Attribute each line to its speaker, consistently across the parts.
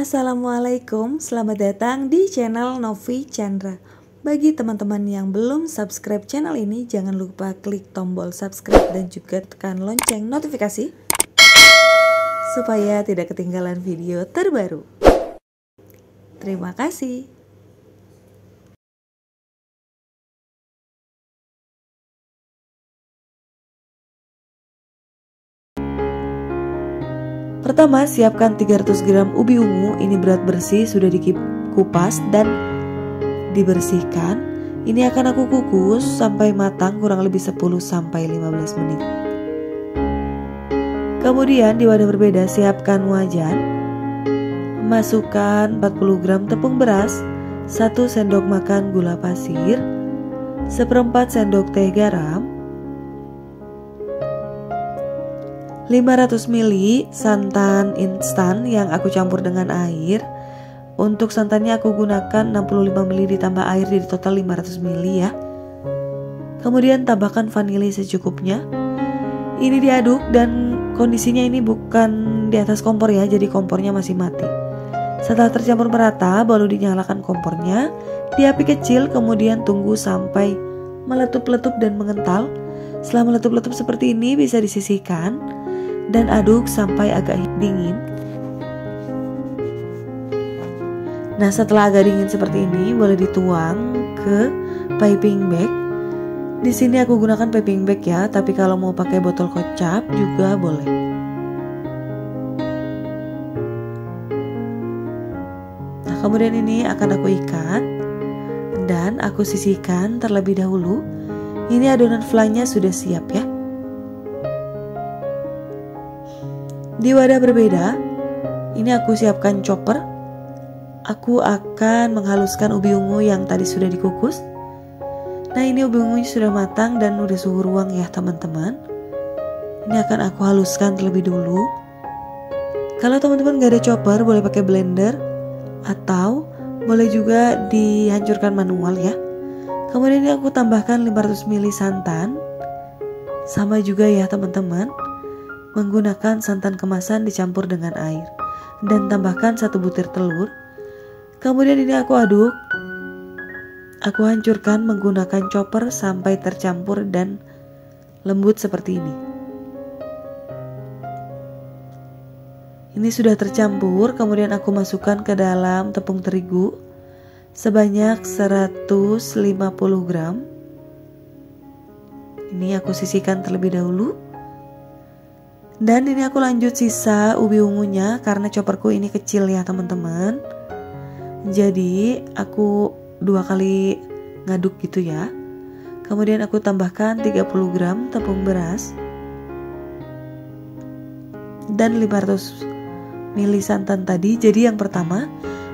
Speaker 1: Assalamualaikum, selamat datang di channel Novi Chandra. Bagi teman-teman yang belum subscribe channel ini, jangan lupa klik tombol subscribe dan juga tekan lonceng notifikasi supaya tidak ketinggalan video terbaru. Terima kasih. Pertama, siapkan 300 gram ubi ungu. Ini berat bersih, sudah dikupas dan dibersihkan. Ini akan aku kukus sampai matang kurang lebih 10-15 menit. Kemudian di wadah berbeda siapkan wajan. Masukkan 40 gram tepung beras, 1 sendok makan gula pasir, 1/4 sendok teh garam, 500 ml santan instan yang aku campur dengan air. Untuk santannya aku gunakan 65 ml ditambah air, jadi total 500 ml ya. Kemudian tambahkan vanili secukupnya. Ini diaduk dan kondisinya ini bukan di atas kompor ya, jadi kompornya masih mati. Setelah tercampur merata, baru dinyalakan kompornya di api kecil, kemudian tunggu sampai meletup-letup dan mengental. Setelah meletup-letup seperti ini bisa disisihkan dan aduk sampai agak dingin. Nah, setelah agak dingin seperti ini, boleh dituang ke piping bag. Di sini aku gunakan piping bag ya, tapi kalau mau pakai botol kecap juga boleh. Nah, kemudian ini akan aku ikat dan aku sisihkan terlebih dahulu. Ini adonan flannya sudah siap ya. Di wadah berbeda, ini aku siapkan chopper. Aku akan menghaluskan ubi ungu yang tadi sudah dikukus. Nah, ini ubi ungunya sudah matang dan udah suhu ruang ya teman-teman. Ini akan aku haluskan terlebih dulu. Kalau teman-teman gak ada chopper, boleh pakai blender atau boleh juga dihancurkan manual ya. Kemudian ini aku tambahkan 500 ml santan. Sama juga ya teman-teman, menggunakan santan kemasan dicampur dengan air, dan tambahkan 1 butir telur. Kemudian ini aku aduk. Aku hancurkan menggunakan chopper sampai tercampur dan lembut seperti ini. Ini sudah tercampur, kemudian aku masukkan ke dalam tepung terigu sebanyak 150 gram. Ini aku sisihkan terlebih dahulu. Dan ini aku lanjut sisa ubi ungunya karena chopperku ini kecil ya teman-teman. Jadi aku 2 kali ngaduk gitu ya. Kemudian aku tambahkan 30 gram tepung beras dan 500 ml santan tadi. Jadi yang pertama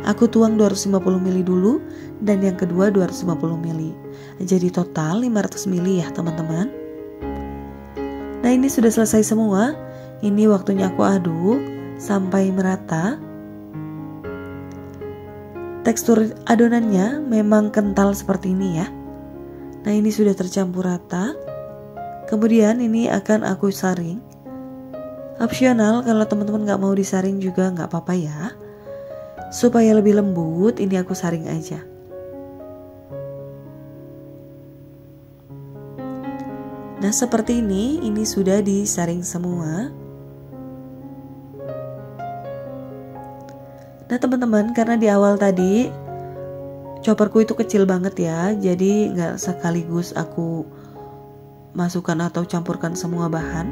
Speaker 1: aku tuang 250 ml dulu dan yang kedua 250 ml. Jadi total 500 ml ya teman-teman. Nah, ini sudah selesai semua. Ini waktunya aku aduk sampai merata. Tekstur adonannya memang kental seperti ini ya. Nah, ini sudah tercampur rata. Kemudian ini akan aku saring. Opsional, kalau teman-teman gak mau disaring juga gak apa-apa ya. Supaya lebih lembut, ini aku saring aja. Nah, seperti ini sudah disaring semua. Nah teman-teman, karena di awal tadi chopperku itu kecil banget ya, jadi nggak sekaligus aku masukkan atau campurkan semua bahan.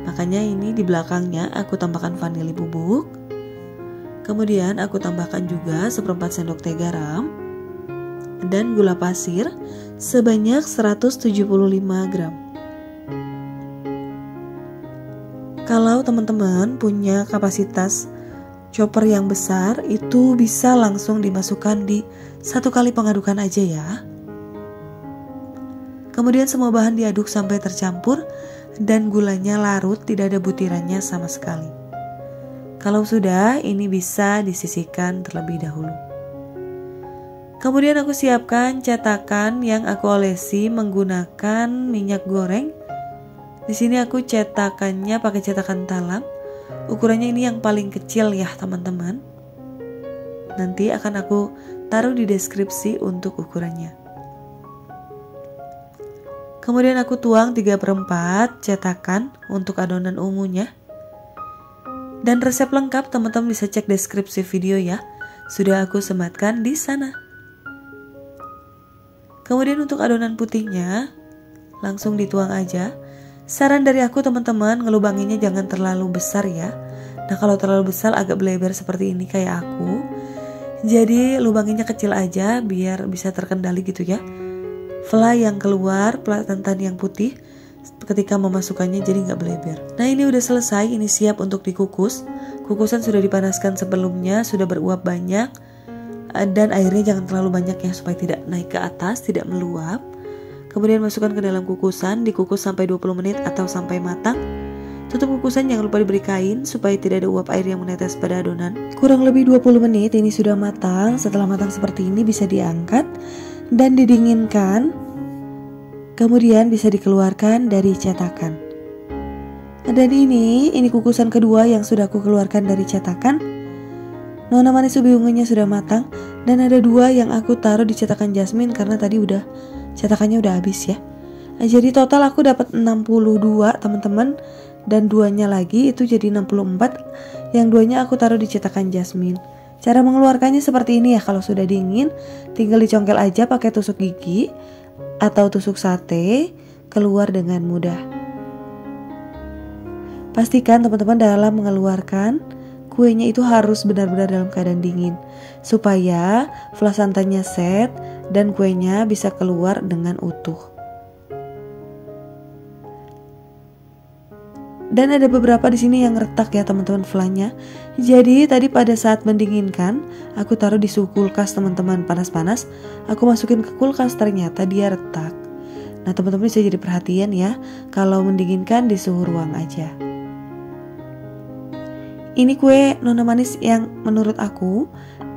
Speaker 1: Makanya ini di belakangnya aku tambahkan vanili bubuk. Kemudian aku tambahkan juga 1/4 sendok teh garam dan gula pasir sebanyak 175 gram. Kalau teman-teman punya kapasitas chopper yang besar, itu bisa langsung dimasukkan di 1 kali pengadukan aja ya. Kemudian semua bahan diaduk sampai tercampur dan gulanya larut, tidak ada butirannya sama sekali. Kalau sudah, ini bisa disisihkan terlebih dahulu. Kemudian aku siapkan cetakan yang aku olesi menggunakan minyak goreng. Di sini aku cetakannya pakai cetakan talam. Ukurannya ini yang paling kecil ya teman-teman. Nanti akan aku taruh di deskripsi untuk ukurannya. Kemudian aku tuang 3/4 cetakan untuk adonan ungunya. Dan resep lengkap teman-teman bisa cek deskripsi video ya. Sudah aku sematkan di sana. Kemudian untuk adonan putihnya langsung dituang aja. Saran dari aku teman-teman, ngelubanginnya jangan terlalu besar ya. Nah kalau terlalu besar agak beleber seperti ini kayak aku. Jadi lubanginnya kecil aja biar bisa terkendali gitu ya. Fly yang keluar, tantan yang putih ketika memasukkannya jadi nggak beleber. Nah ini udah selesai, ini siap untuk dikukus. Kukusan sudah dipanaskan sebelumnya, sudah beruap banyak. Dan airnya jangan terlalu banyak ya supaya tidak naik ke atas, tidak meluap. Kemudian masukkan ke dalam kukusan, dikukus sampai 20 menit atau sampai matang. Tutup kukusan, jangan lupa diberi kain supaya tidak ada uap air yang menetes pada adonan. Kurang lebih 20 menit ini sudah matang. Setelah matang seperti ini bisa diangkat dan didinginkan. Kemudian bisa dikeluarkan dari cetakan. Dan ini kukusan kedua yang sudah aku keluarkan dari cetakan. Nona manis ubi ungunya sudah matang. Dan ada 2 yang aku taruh di cetakan jasmine karena tadi cetakannya udah habis ya. Jadi total aku dapat 62 teman-teman. Dan 2-nya lagi itu jadi 64. Yang 2-nya aku taruh di cetakan jasmine. Cara mengeluarkannya seperti ini ya. Kalau sudah dingin tinggal dicongkel aja pakai tusuk gigi atau tusuk sate, keluar dengan mudah. Pastikan teman-teman dalam mengeluarkan kuenya itu harus benar-benar dalam keadaan dingin supaya flas santannya set dan kuenya bisa keluar dengan utuh. Dan ada beberapa di sini yang retak ya teman-teman flanya. Jadi tadi pada saat mendinginkan aku taruh di suhu kulkas teman-teman, panas-panas. Aku masukin ke kulkas, ternyata dia retak. Nah teman-teman bisa jadi perhatian ya, kalau mendinginkan di suhu ruang aja. Ini kue nona manis yang menurut aku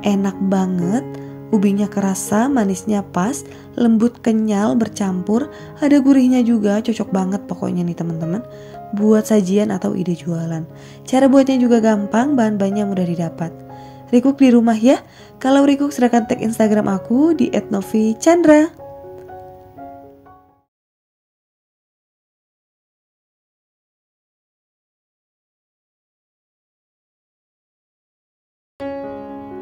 Speaker 1: enak banget. Ubinya kerasa, manisnya pas, lembut kenyal bercampur, ada gurihnya juga, cocok banget pokoknya nih teman-teman buat sajian atau ide jualan. Cara buatnya juga gampang, bahan-bahannya mudah didapat. Recook di rumah ya. Kalau recook silakan tag Instagram aku di @novichandra.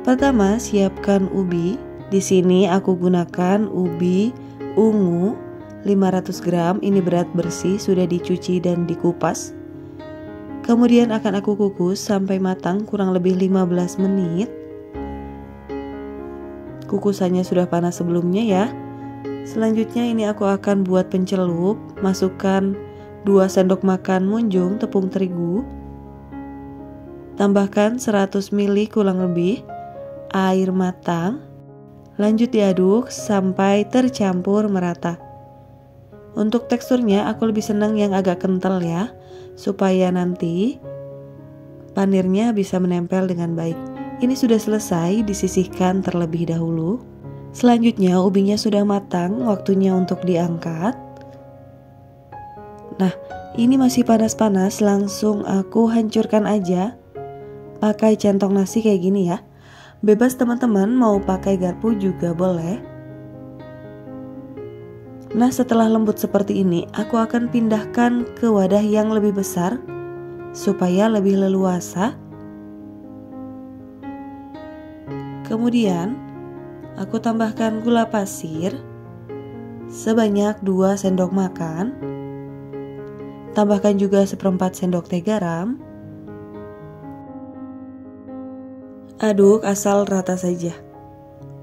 Speaker 1: Pertama, siapkan ubi. Di sini aku gunakan ubi ungu 500 gram. Ini berat bersih, sudah dicuci dan dikupas. Kemudian akan aku kukus sampai matang kurang lebih 15 menit. Kukusannya sudah panas sebelumnya ya. Selanjutnya ini aku akan buat pencelup. Masukkan 2 sendok makan munjung tepung terigu. Tambahkan 100 ml kurang lebih air matang. Lanjut diaduk sampai tercampur merata. Untuk teksturnya aku lebih senang yang agak kental ya, supaya nanti panirnya bisa menempel dengan baik. Ini sudah selesai, disisihkan terlebih dahulu. Selanjutnya ubinya sudah matang, waktunya untuk diangkat. Nah, ini masih panas-panas, langsung aku hancurkan aja. Pakai centong nasi kayak gini ya. Bebas teman-teman, mau pakai garpu juga boleh. Nah setelah lembut seperti ini, aku akan pindahkan ke wadah yang lebih besar supaya lebih leluasa. Kemudian aku tambahkan gula pasir sebanyak 2 sendok makan. Tambahkan juga 1/4 sendok teh garam. Aduk asal rata saja.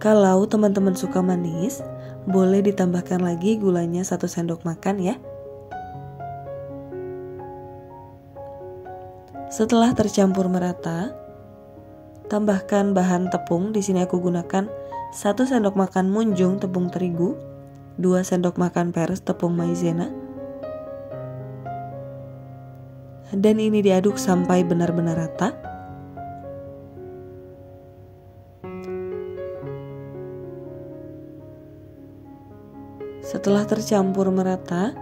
Speaker 1: Kalau teman-teman suka manis, boleh ditambahkan lagi gulanya 1 sendok makan ya. Setelah tercampur merata, tambahkan bahan tepung. Di sini aku gunakan 1 sendok makan munjung tepung terigu, 2 sendok makan peres tepung maizena. Dan ini diaduk sampai benar-benar rata. Setelah tercampur merata,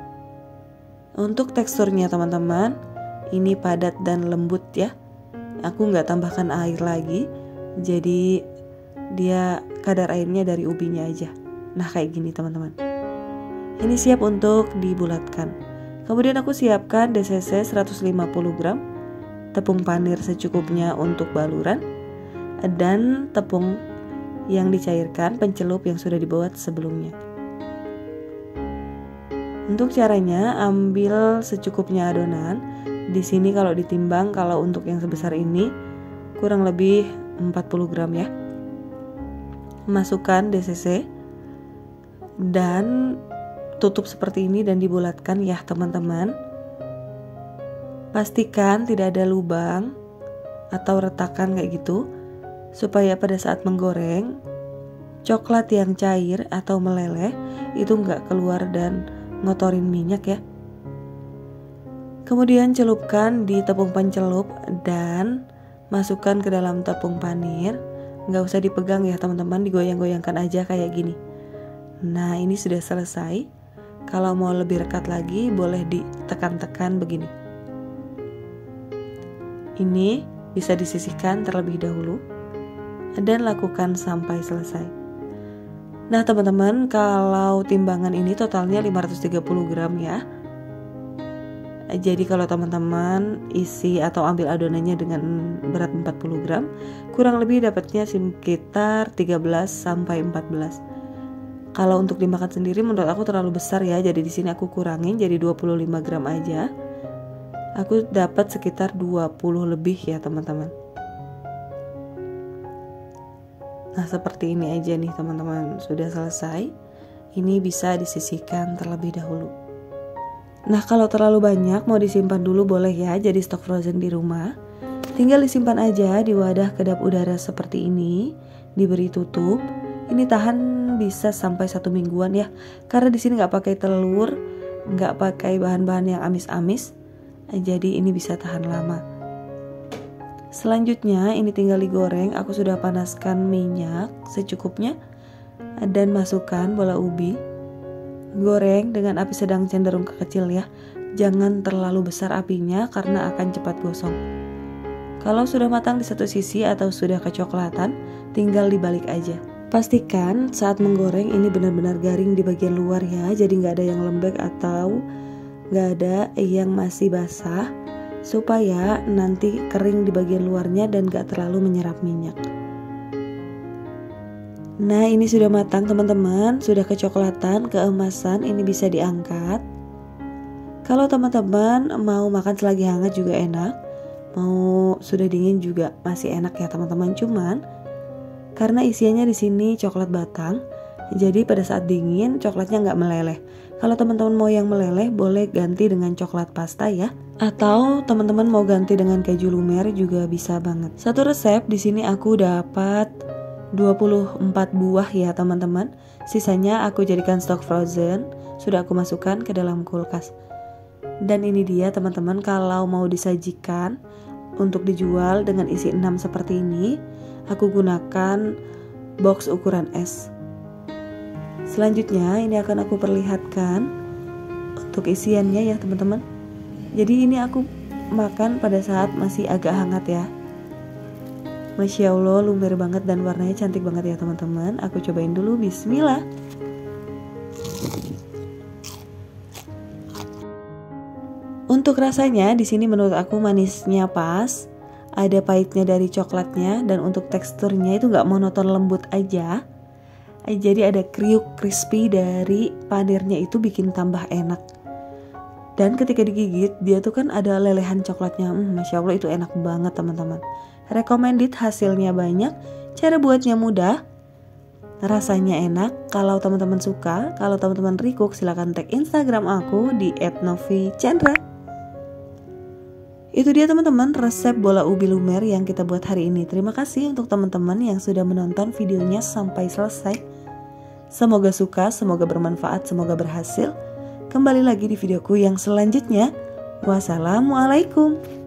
Speaker 1: untuk teksturnya teman-teman, ini padat dan lembut ya. Aku nggak tambahkan air lagi, jadi dia kadar airnya dari ubinya aja. Nah kayak gini teman-teman. Ini siap untuk dibulatkan. Kemudian aku siapkan DCC 150 gram, tepung panir secukupnya untuk baluran, dan tepung yang dicairkan pencelup yang sudah dibuat sebelumnya. Untuk caranya, ambil secukupnya adonan. Di sini kalau ditimbang, kalau untuk yang sebesar ini kurang lebih 40 gram ya. Masukkan DCC dan tutup seperti ini dan dibulatkan ya teman-teman. Pastikan tidak ada lubang atau retakan kayak gitu, supaya pada saat menggoreng coklat yang cair atau meleleh itu nggak keluar dan ngotorin minyak ya. Kemudian celupkan di tepung pencelup dan masukkan ke dalam tepung panir. Nggak usah dipegang ya teman-teman, digoyang-goyangkan aja kayak gini. Nah ini sudah selesai. Kalau mau lebih rekat lagi boleh ditekan-tekan begini. Ini bisa disisihkan terlebih dahulu dan lakukan sampai selesai. Nah teman-teman, kalau timbangan ini totalnya 530 gram ya. Jadi kalau teman-teman isi atau ambil adonannya dengan berat 40 gram, kurang lebih dapatnya sekitar 13-14. Kalau untuk dimakan sendiri menurut aku terlalu besar ya, jadi di sini aku kurangin jadi 25 gram aja. Aku dapat sekitar 20 lebih ya teman-teman. Nah seperti ini aja nih teman-teman, sudah selesai. Ini bisa disisihkan terlebih dahulu. Nah kalau terlalu banyak mau disimpan dulu boleh ya, jadi stok frozen di rumah. Tinggal disimpan aja di wadah kedap udara seperti ini, diberi tutup. Ini tahan bisa sampai 1 mingguan ya, karena di sini nggak pakai telur, nggak pakai bahan-bahan yang amis-amis, jadi ini bisa tahan lama. Selanjutnya ini tinggal digoreng. Aku sudah panaskan minyak secukupnya dan masukkan bola ubi. Goreng dengan api sedang cenderung ke kecil ya, jangan terlalu besar apinya karena akan cepat gosong. Kalau sudah matang di satu sisi atau sudah kecoklatan, tinggal dibalik aja. Pastikan saat menggoreng ini benar-benar garing di bagian luar ya, jadi nggak ada yang lembek atau nggak ada yang masih basah, supaya nanti kering di bagian luarnya dan nggak terlalu menyerap minyak. Nah ini sudah matang teman-teman, sudah kecoklatan, keemasan, ini bisa diangkat. Kalau teman-teman mau makan selagi hangat juga enak, mau sudah dingin juga masih enak ya teman-teman. Cuman karena isiannya di sini coklat batang, jadi pada saat dingin coklatnya nggak meleleh. Kalau teman-teman mau yang meleleh boleh ganti dengan coklat pasta ya, atau teman-teman mau ganti dengan keju lumer juga bisa banget. Satu resep di sini aku dapat 24 buah ya teman-teman. Sisanya aku jadikan stok frozen, sudah aku masukkan ke dalam kulkas. Dan ini dia teman-teman, kalau mau disajikan untuk dijual dengan isi 6 seperti ini, aku gunakan box ukuran S. Selanjutnya ini akan aku perlihatkan untuk isiannya ya teman-teman. Jadi ini aku makan pada saat masih agak hangat ya. Masya Allah, lumer banget dan warnanya cantik banget ya teman-teman. Aku cobain dulu, bismillah. Untuk rasanya di sini menurut aku manisnya pas, ada pahitnya dari coklatnya, dan untuk teksturnya itu nggak monoton, lembut aja. Jadi ada kriuk crispy dari panirnya, itu bikin tambah enak. Dan ketika digigit dia tuh kan ada lelehan coklatnya, Masya Allah itu enak banget teman-teman. Recommended, hasilnya banyak, cara buatnya mudah, rasanya enak. Kalau teman-teman suka, kalau teman-teman recook, silahkan tag Instagram aku di @novichandra. Itu dia teman-teman resep bola ubi lumer yang kita buat hari ini. Terima kasih untuk teman-teman yang sudah menonton videonya sampai selesai. Semoga suka, semoga bermanfaat, semoga berhasil. Kembali lagi di videoku yang selanjutnya. Wassalamualaikum.